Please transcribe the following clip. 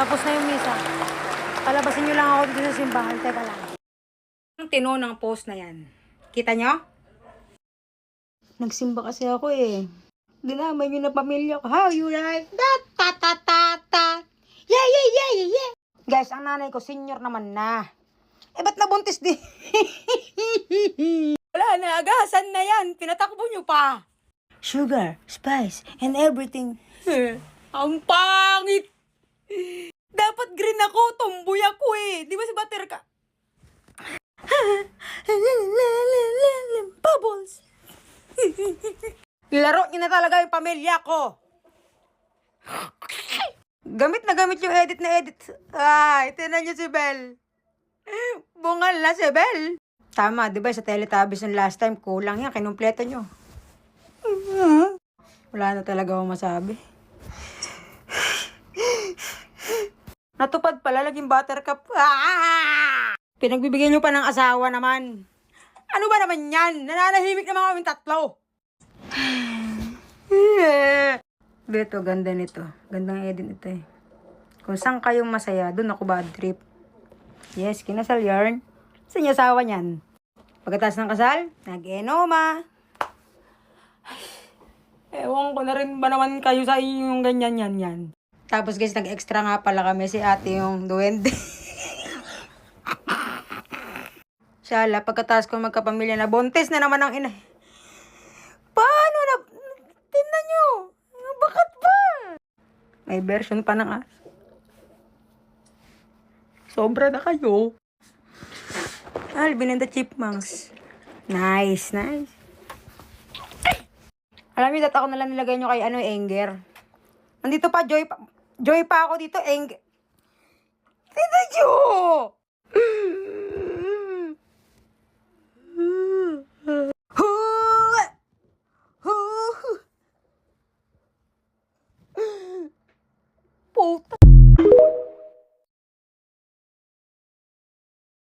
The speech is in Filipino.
Tapos na yung misa. Palabasin nyo lang ako dito sa simbahan. Teka lang. Ang tino ng post na yan. Kita nyo? Nagsimba kasi ako eh. Dinamay nyo na pamilya ko. How you like that? Ta ta ta ta. Yeah, yeah, yeah, yeah, yeah. Guys, ang nanay ko, senior naman na. Eh, ba't nabuntis di? Wala na, agasan na yan. Pinatakbo nyo pa. Sugar, spice, and everything. Ang pangit! Dapat green ako, tomboy ako eh. Di ba si Butter ka? Bubbles! Laro niyo na talaga yung pamilya ko. Gamit na gamit yung edit na edit. Ay, tinan niyo si Belle. Bungal na si Belle. Tama, di ba sa Teletubbies ng last time, kulang yan, kinumpleto nyo. Wala na talaga akong masabi. Natupad pala, laging buttercup. Ah! Pinagbibigyan nyo pa ng asawa naman. Ano ba naman yan? Nananahimik naman kaming tatlo. Beto, ganda nito. Gandang edit ito eh. Kung saan kayong masaya, dun ako bad trip. Yes, kinasal yarn. Saan yung asawa niyan? Pagkatapos ng kasal, nag-enoma. Ewan ko na rin ba naman kayo sa inyong ganyan yan. Tapos guys, nag-extra nga pala kami si ate yung duwende. Shala, pagkatapos ko magkapamilya na buntis na naman ang ina. Paano na? Tingnan nyo. Bakit ba? May version pa ng as. Sobra na kayo. Alvin and the Chipmunks. Nice, nice. Alam niyo, ako nalang nilagay nyo kay Anger. Nandito pa, Joy pa ako dito, Anger. Tita Jo! Puta.